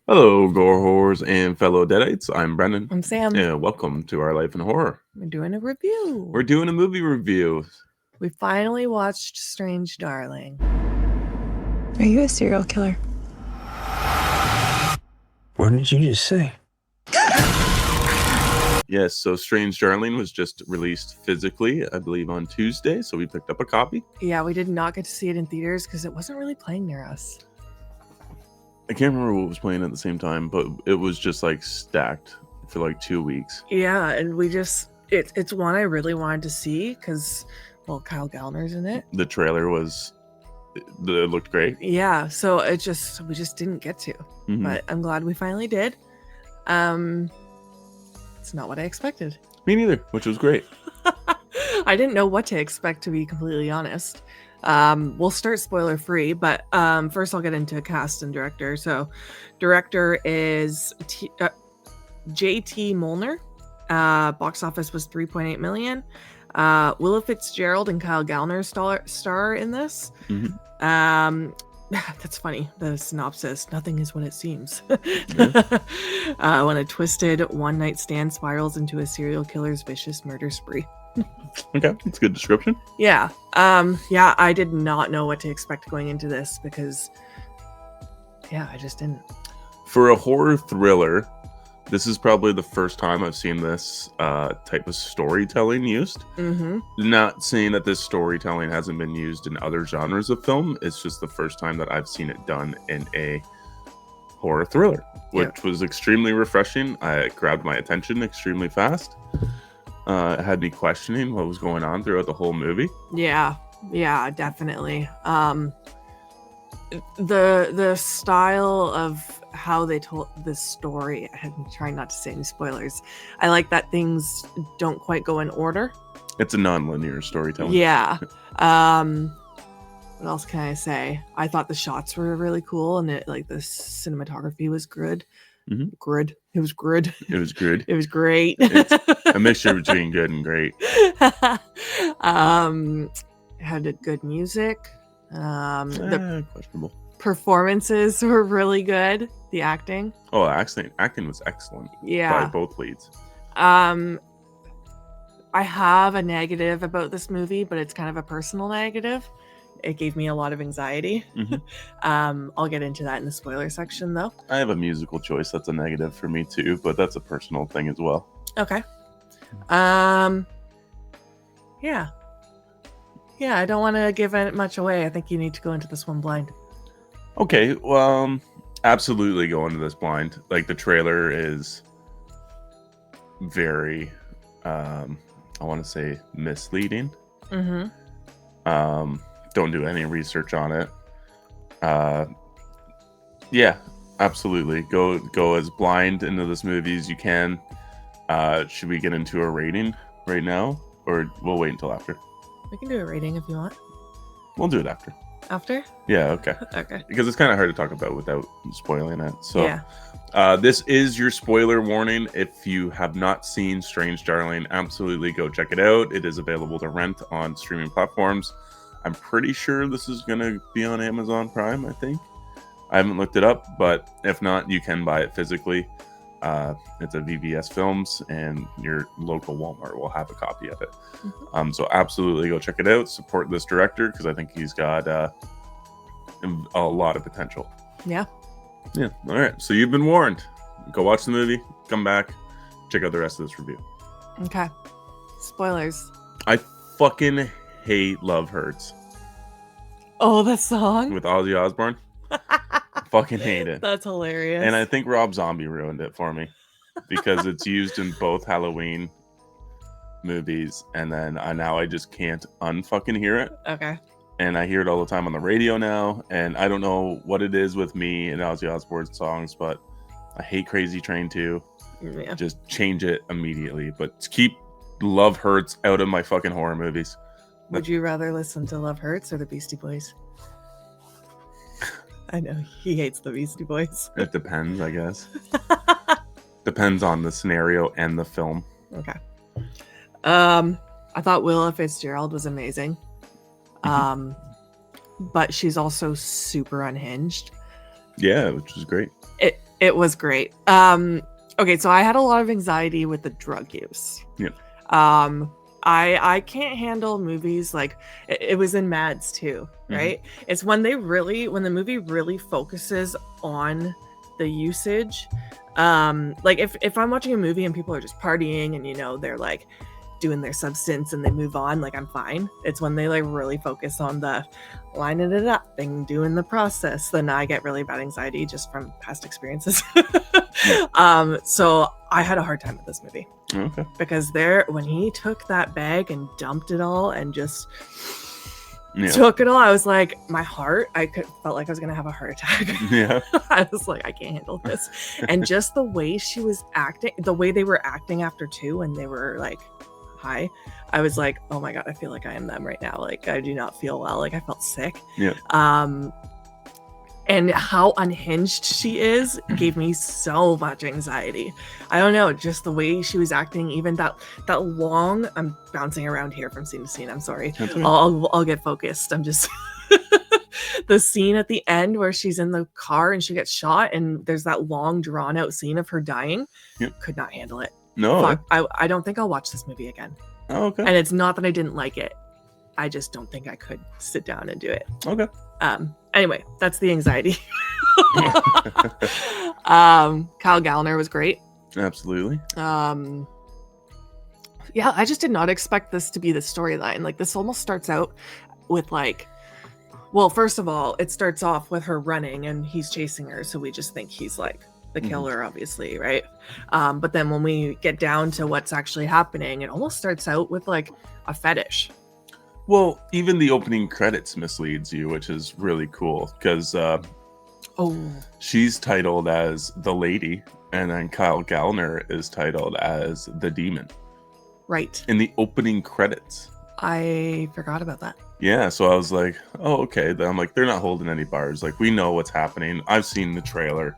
Hello, gore whores and fellow deadites. I'm Brendan. I'm Sam. And welcome to Our Life in Horror. We're doing a review. We're doing a movie review. We finally watched Strange Darling. Are you a serial killer? What did you just say? Yes, so Strange Darling was just released physically, I believe, on Tuesday. So we picked up a copy. Yeah, we did not get to see it in theaters because it wasn't really playing near us. I can't remember what was playing at the same time, but it was just like stacked for like 2 weeks. Yeah, and we just it's one I really wanted to see because, well, Kyle Gallner's in it. The trailer it looked great. Yeah, so we just didn't get to, but I'm glad we finally did. It's not what I expected. Me neither, which was great. I didn't know what to expect, to be completely honest. We'll start spoiler free, but first I'll get into cast and director. So director is JT Molnar. Box office was 3.8 million. Willa Fitzgerald and Kyle Gallner star in this. That's funny. The synopsis: nothing is what it seems. When a twisted one-night stand spirals into a serial killer's vicious murder spree. Okay, that's a good description. Yeah. I did not know what to expect going into this because, I just didn't. For a horror thriller, this is probably the first time I've seen this type of storytelling used. Not saying that this storytelling hasn't been used in other genres of film. It's just the first time that I've seen it done in a horror thriller, which was extremely refreshing. It grabbed my attention extremely fast. It had me questioning what was going on throughout the whole movie. Yeah, definitely. The style of how they told this story, I'm trying not to say any spoilers. I like that things don't quite go in order. It's a non-linear storytelling. Yeah. What else can I say? I thought the shots were really cool, and the cinematography was good. Good. It was good. It was good. It was great. It's a mixture between good and great. Had a good music. The questionable performances were really good. The acting. Oh, acting was excellent. Yeah. By both leads. I have a negative about this movie, but it's kind of a personal negative. It gave me a lot of anxiety. I'll get into that in the spoiler section, though. I have a musical choice that's a negative for me too, but that's a personal thing as well. Okay. Yeah, I don't want to give it much away. I think you need to go into this one blind. Okay, well, absolutely go into this blind. Like, the trailer is very, I want to say, misleading. Don't do any research on it. Yeah, absolutely. Go as blind into this movie as you can. Should we get into a rating right now, or we'll wait until after? We can do a rating if you want. We'll do it after. After? Yeah, okay. Okay. Because it's kind of hard to talk about without spoiling it. So, yeah. This is your spoiler warning. If you have not seen Strange Darling, absolutely go check it out. It is available to rent on streaming platforms. I'm pretty sure this is going to be on Amazon Prime, I think. I haven't looked it up, but if not, you can buy it physically. It's a VBS Films, and your local Walmart will have a copy of it. So absolutely go check it out. Support this director because I think he's got a lot of potential. Yeah. All right. So you've been warned. Go watch the movie. Come back. Check out the rest of this review. Okay. Spoilers. I fucking hate Love Hurts. Oh, the song? With Ozzy Osbourne. Fucking hate it. That's hilarious. And I think Rob Zombie ruined it for me because it's used in both Halloween movies, and then now I just can't unfucking hear it. Okay. And I hear it all the time on the radio now, and I don't know what it is with me and Ozzy Osbourne songs, but I hate Crazy Train too. Yeah. Just change it immediately, but keep Love Hurts out of my fucking horror movies. Would you rather listen to Love Hurts or the Beastie Boys? I know he hates the Beastie Boys. It depends, I guess. Depends on the scenario and the film. Okay. I thought Willa Fitzgerald was amazing. But she's also super unhinged. Yeah, which is great. It was great. Okay, so I had a lot of anxiety with the drug use. Yeah. I can't handle movies like it was in Mads too, right? It's when the movie really focuses on the usage. Like if I'm watching a movie and people are just partying and they're like doing their substance and they move on, like I'm fine. It's when they like really focus on the lining it up and doing the process, then I get really bad anxiety just from past experiences. So I had a hard time with this movie. Okay. Because when he took that bag and dumped it all and just Yeah. took it all, I was like, my heart, felt like I was gonna have a heart attack. Yeah. I was like, I can't handle this. And just the way she was acting, the way they were acting after two, and they were like high, I was like, oh my god, I feel like I am them right now. Like I do not feel well. Like I felt sick. Yeah. And how unhinged she is gave me so much anxiety. I don't know, just the way she was acting, even that long. I'm bouncing around here from scene to scene. I'm sorry. That's okay. I'll get focused. I'm just the scene at the end where she's in the car and she gets shot, and there's that long drawn out scene of her dying. Yep. Could not handle it. No. Fuck, I don't think I'll watch this movie again. Oh, okay. And it's not that I didn't like it. I just don't think I could sit down and do it. Okay. Anyway, that's the anxiety. Kyle Gallner was great. Absolutely. Yeah, I just did not expect this to be the storyline. Like this almost starts out with like, well, first of all, it starts off with her running and he's chasing her, so we just think he's like the killer, obviously, right? But then when we get down to what's actually happening, it almost starts out with like a fetish. Well, even the opening credits misleads you, which is really cool because she's titled as the lady, and then Kyle Gallner is titled as the demon. Right. In the opening credits. I forgot about that. Yeah, so I was like, oh, okay. Then I'm like, they're not holding any bars. Like, we know what's happening. I've seen the trailer.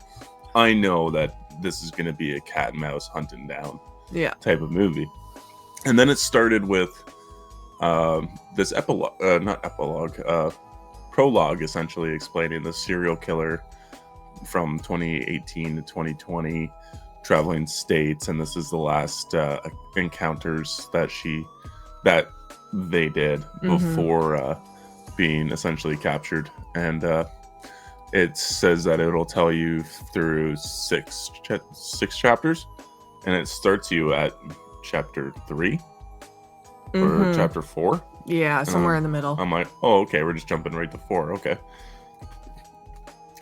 I know that this is going to be a cat and mouse hunting down type of movie. And then it started with this prologue, essentially explaining the serial killer from 2018 to 2020 traveling states, and this is the last encounters that they did before being essentially captured. And it says that it'll tell you through six chapters, and it starts you at chapter 3 or chapter 4. Yeah, somewhere in the middle. I'm like, oh, okay, we're just jumping right to 4. Okay.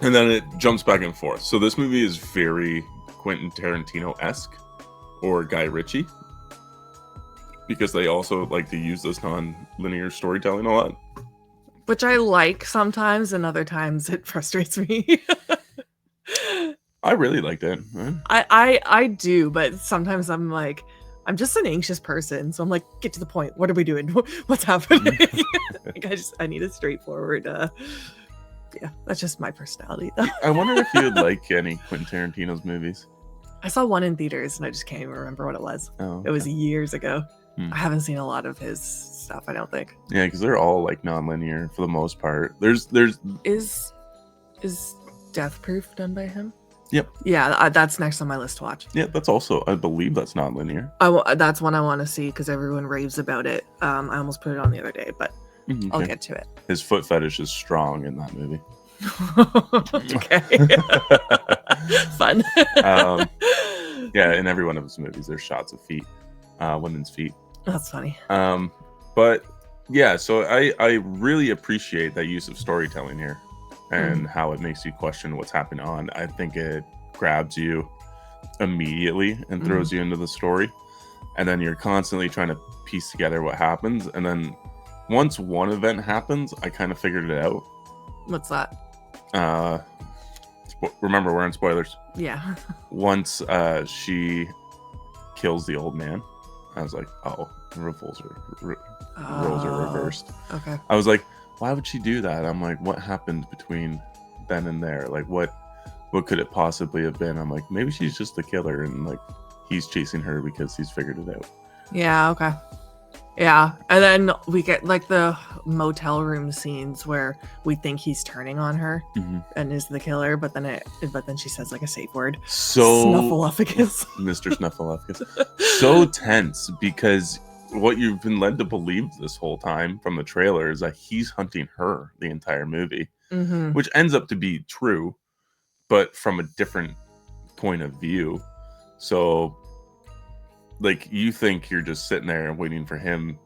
And then it jumps back and forth. So this movie is very Quentin Tarantino-esque or Guy Ritchie, because they also like to use this non-linear storytelling a lot. Which I like sometimes, and other times it frustrates me. I really liked it. Man. I do, but sometimes I'm like, I'm just an anxious person, so I'm like, get to the point. What are we doing? What's happening? Like, I need a straightforward. Yeah, that's just my personality, though. I wonder if you'd like any Quentin Tarantino's movies. I saw one in theaters, and I just can't even remember what it was. Oh, okay. It was years ago. I haven't seen a lot of his stuff, I don't think. Yeah, because they're all like non-linear for the most part. There's Is Death Proof done by him? Yep. Yeah, that's next on my list to watch. Yeah, that's also, I believe that's non-linear. That's one I want to see because everyone raves about it. I almost put it on the other day, but Okay. I'll get to it. His foot fetish is strong in that movie. Okay. Fun. Yeah, in every one of his movies, there's shots of feet, women's feet. That's funny. But yeah, so I really appreciate that use of storytelling here and how it makes you question what's happening on. I think it grabs you immediately and throws you into the story, and then you're constantly trying to piece together what happens. And then once one event happens, I kind of figured it out. What's that? Remember, we're in spoilers. Yeah. Once she kills the old man, I was like, oh, roles are reversed. Okay. I was like, why would she do that? I'm like, what happened between then and there? Like, what could it possibly have been? I'm like, maybe she's just the killer, and like he's chasing her because he's figured it out. Yeah. Okay. Yeah, and then we get like the motel room scenes where we think he's turning on her Mhm. and is the killer, but then she says like a safe word. So Snuffleupagus. Mr. Snuffleupagus. So tense, because what you've been led to believe this whole time from the trailer is that he's hunting her the entire movie, Mm-hmm. which ends up to be true, but from a different point of view. So, like, you think you're just sitting there and waiting for him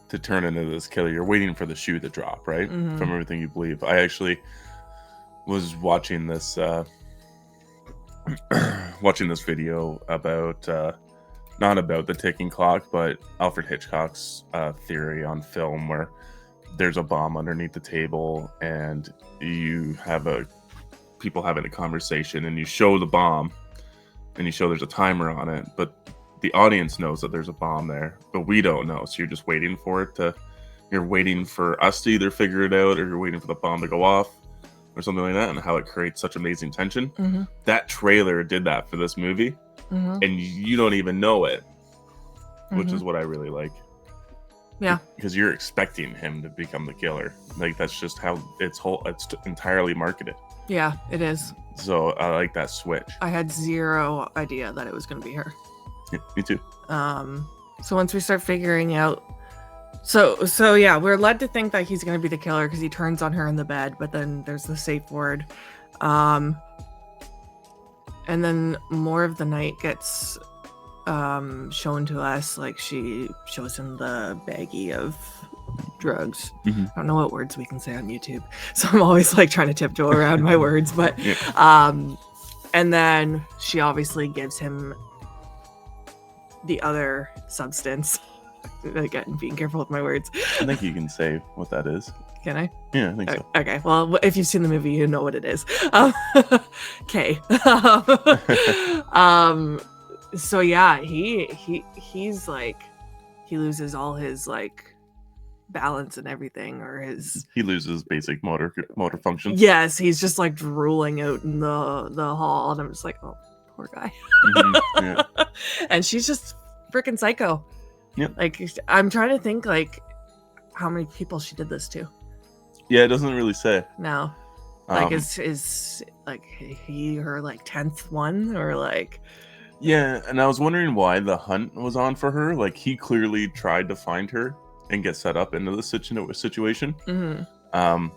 to turn into this killer. You're waiting for the shoe to drop, right? Mhm. From everything you believe. I actually was watching this watching this video about not about the ticking clock, but Alfred Hitchcock's theory on film, where there's a bomb underneath the table and you have people having a conversation, and you show the bomb and you show there's a timer on it, but the audience knows that there's a bomb there, but we don't know. So you're just waiting for it to, you're waiting for us to either figure it out, or you're waiting for the bomb to go off or something like that, and how it creates such amazing tension. Mm-hmm. That trailer did that for this movie, Mm-hmm. and you don't even know it, which Mhm. is what I really like. Yeah. Because you're expecting him to become the killer. Like, that's just how it's entirely marketed. Yeah, it is. So I like that switch. I had zero idea that it was going to be her. Yeah, me too. So once we start figuring out, so yeah, we're led to think that he's going to be the killer because he turns on her in the bed, but then there's the safe word. And then more of the night gets shown to us. Like, she shows him the baggie of drugs. Mhm. I don't know what words we can say on YouTube, so I'm always like trying to tiptoe around my words, but Yeah. and then she obviously gives him the other substance. Again, being careful with my words. I think you can say what that is. Can I? Yeah, I think so. Okay, well, if you've seen the movie, you know what it is. Okay. So yeah, he's like, he loses all his like balance and everything, or his, He loses basic motor functions. yes, he's just like drooling out in the hall, and I'm just like, oh, poor guy. Mhm, yeah. And she's just freaking psycho. Yep. Like, I'm trying to think like how many people she did this to. Yeah, it doesn't really say. No. Like, Um, is like he her like 10th one, or like, Yeah, and I was wondering why the hunt was on for her. Like, he clearly tried to find her and get set up into the situation. mhm.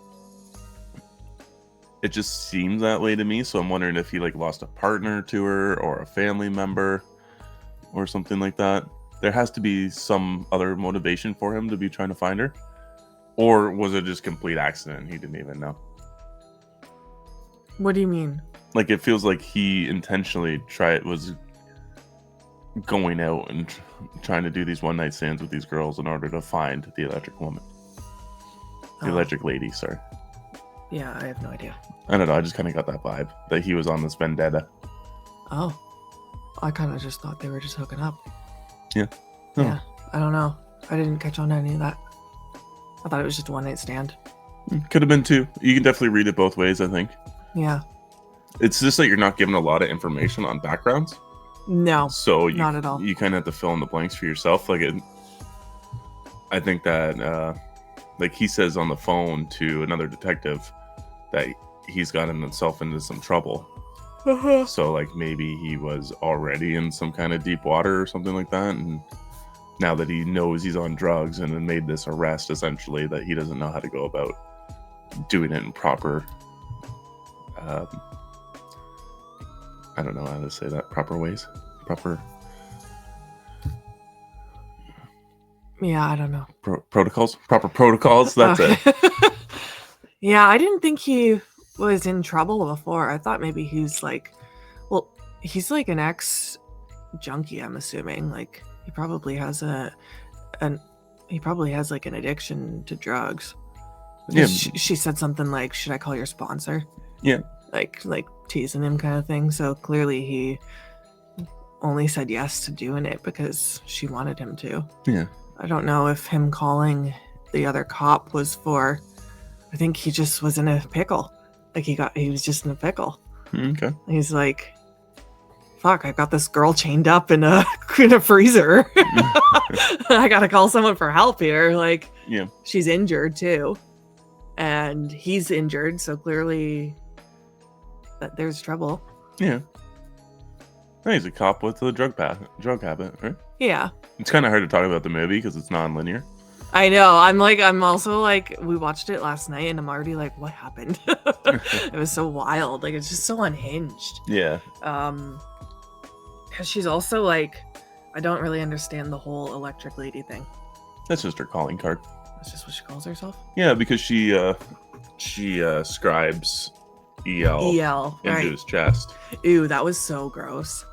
It just seems that way to me. So I'm wondering if he like lost a partner to her, or a family member, or something like that. There has to be some other motivation for him to be trying to find her, or was it just complete accident? He didn't even know. What do you mean? Like, it feels like he intentionally was going out and trying to do these one night stands with these girls in order to find the electric woman, the Oh, electric lady. Sorry, yeah, I have no idea. I don't know. I just kind of got that vibe that he was on this vendetta. Oh, I kind of just thought they were just hooking up. Yeah. Yeah, I don't know. I didn't catch on to any of that. I thought it was just a one night stand. Could have been two. You can definitely read it both ways. I think Yeah. it's just that you're not given a lot of information on backgrounds, No, so you, not at all. you kind of have to fill in the blanks for yourself. Like, I think that like, he says on the phone to another detective that he's gotten himself into some trouble. So like, maybe he was already in some kind of deep water or something like that, and now that he knows he's on drugs and then made this arrest, essentially, that he doesn't know how to go about doing it in proper I don't know how to say that, proper ways, Yeah, I don't know. protocols, proper protocols. That's it. Yeah, I didn't think he was in trouble before. I thought maybe he's like, well, he's like an ex junkie, I'm assuming. Like, he probably has like an addiction to drugs. Yeah. She said something like, should I call your sponsor? Yeah. Like teasing him kind of thing. So clearly he only said yes to doing it because she wanted him to. Yeah. I don't know if him calling the other cop was for, I think he just was in a pickle. Like, he was just in a pickle. Okay. He's like, fuck, I got this girl chained up in a freezer. I gotta call someone for help here. Like, Yeah. she's injured too, and he's injured, so clearly that there's trouble. Yeah. No, he's a cop with a drug habit, right? Yeah, It's kind of hard to talk about the movie because it's non-linear. I know. I'm also like, we watched it last night, and I'm already like, what happened? It was so wild. Like, it's just so unhinged. Yeah. Because she's also like, I don't really understand the whole electric lady thing. That's just her calling card. That's just what she calls herself. Yeah, because she scribes EL EL, into right? his chest. Ew, that was so gross.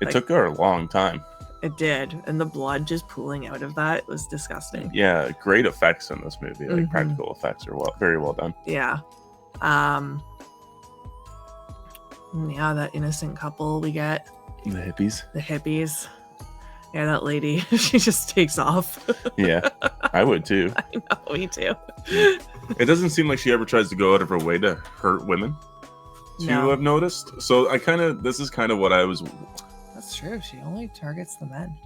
It Like- took her a long time. It did, and the blood just pooling out of that was disgusting. Yeah, great effects in this movie. Like Mhm. practical effects are very well done. Yeah. Yeah, that innocent couple we get, The hippies. the hippies. Yeah, that lady, she just takes off. Yeah, I would too. I know, me too. It doesn't seem like she ever tries to go out of her way to hurt women. No. Have noticed. So this is kind of what I was. That's true. She only targets the men.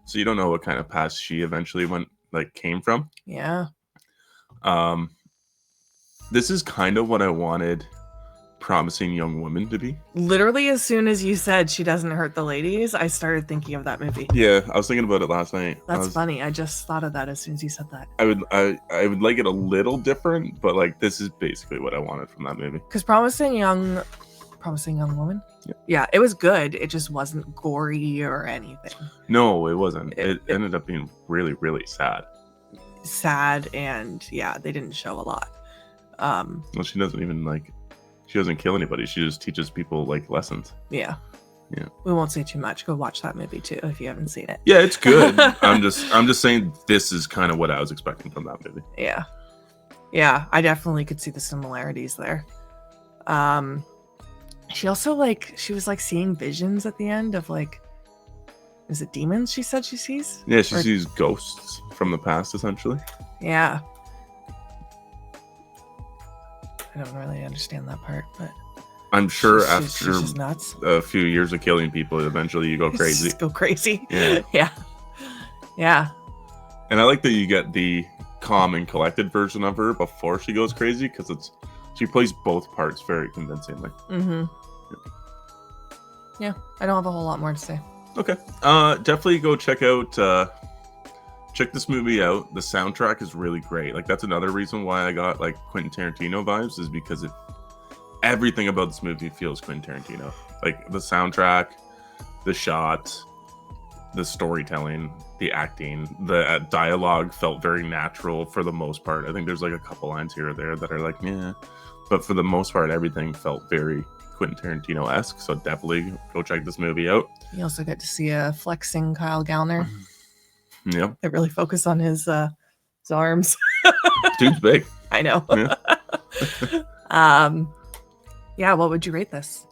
So you don't know what kind of past she eventually came from. Yeah. This is kind of what I wanted Promising Young Woman to be. Literally, as soon as you said she doesn't hurt the ladies, I started thinking of that movie. Yeah, I was thinking about it last night. That's funny. I just thought of that as soon as you said that. I would like it a little different, but like this is basically what I wanted from that movie. Because Promising Young Woman? Yeah. Yeah, it was good. It just wasn't gory or anything. No, it wasn't. It It- ended up being really, really sad. Sad, and yeah, they didn't show a lot. Well, she doesn't kill anybody. She just teaches people like lessons. Yeah. Yeah. We won't say too much. Go watch that movie too if you haven't seen it. Yeah, it's good. I'm just saying this is kind of what I was expecting from that movie. Yeah. Yeah, I definitely could see the similarities there. She also she was seeing visions at the end of is it demons she said she sees? Yeah, she Or- sees ghosts from the past essentially. Yeah. I don't really understand that part, but I'm sure she's after just nuts. a few years of killing people, eventually you go crazy. Just go crazy. Yeah. Yeah. Yeah. And I like that you get the calm and collected version of her before she goes crazy because she plays both parts very convincingly. Mm-hmm. Yeah, I don't have a whole lot more to say. Okay. Definitely go check this movie out. The soundtrack is really great. Like that's another reason why I got Quentin Tarantino vibes is because everything about this movie feels Quentin Tarantino. Like the soundtrack, the shots, the storytelling, the acting, the dialogue felt very natural for the most part. I think there's a couple lines here or there that are yeah, but for the most part, everything felt very Quentin Tarantino-esque. So definitely go check this movie out. You also get to see a flexing Kyle Gallner. Yep, They really focus on his arms. dude's big. I know. Yeah. Yeah, what would you rate this?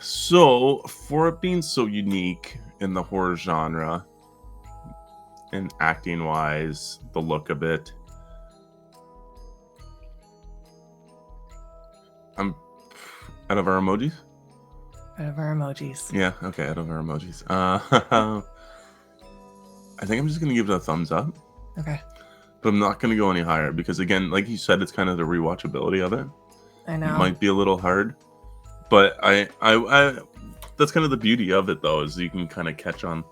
So, for it being so unique in the horror genre, and acting wise, the look of it, I'm out of our emojis. Out of our emojis. Yeah, okay, out of our emojis. I think I'm just gonna give it a thumbs up, Okay. but I'm not gonna go any higher because, again, like you said, it's kind of the rewatchability of it. I know. It might be a little hard, but I that's kind of the beauty of it though, is you can kind of catch on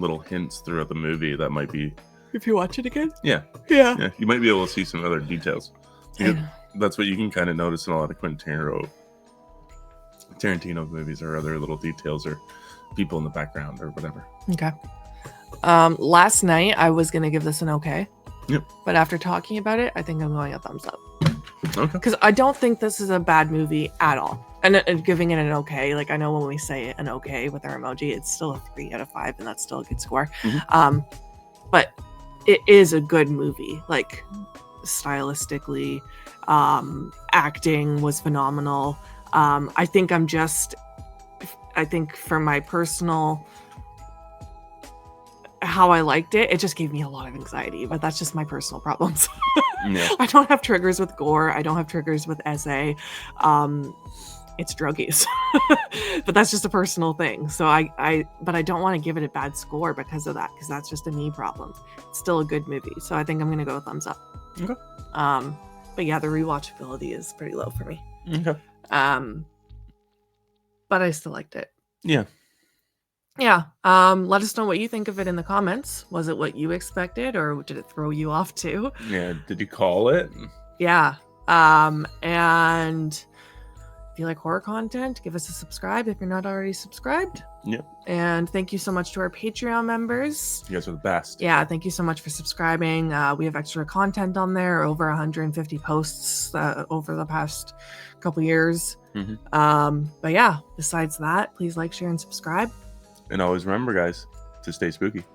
little hints throughout the movie that might be If you watch it again? yeah Yeah. you might be able to see some other details. I Yeah, know. that's what you can kind of notice in a lot of Quentin Tarantino movies, or other little details or people in the background or whatever. Okay. Last night I was gonna give this an okay. Yep. But after talking about it, I think I'm going a thumbs up. Okay. Because I don't think this is a bad movie at all. And giving it an okay, I know when we say an okay with our emoji, it's still a 3 out of 5, and that's still a good score. Mhm. But it is a good movie. Stylistically, acting was phenomenal. I think for my personal, how I liked it, it just gave me a lot of anxiety, but that's just my personal problems. Yeah. I don't have triggers with gore. I don't have triggers with SA. it's drug use. But that's just a personal thing. So but I don't want to give it a bad score because of that, because that's just a me problem. It's still a good movie. So I think I'm gonna go thumbs up. Okay. But yeah, the rewatchability is pretty low for me. Okay. But I still liked it. Yeah. Yeah. Let us know what you think of it in the comments. Was it what you expected, or did it throw you off too? Yeah. Did you call it? Yeah. And if you like horror content, give us a subscribe if you're not already subscribed. Yep. And thank you so much to our Patreon members. You guys are the best. Yeah, thank you so much for subscribing. We have extra content on there, over 150 posts over the past couple years. But yeah, besides that, please like, share, and subscribe. And always remember, guys, to stay spooky.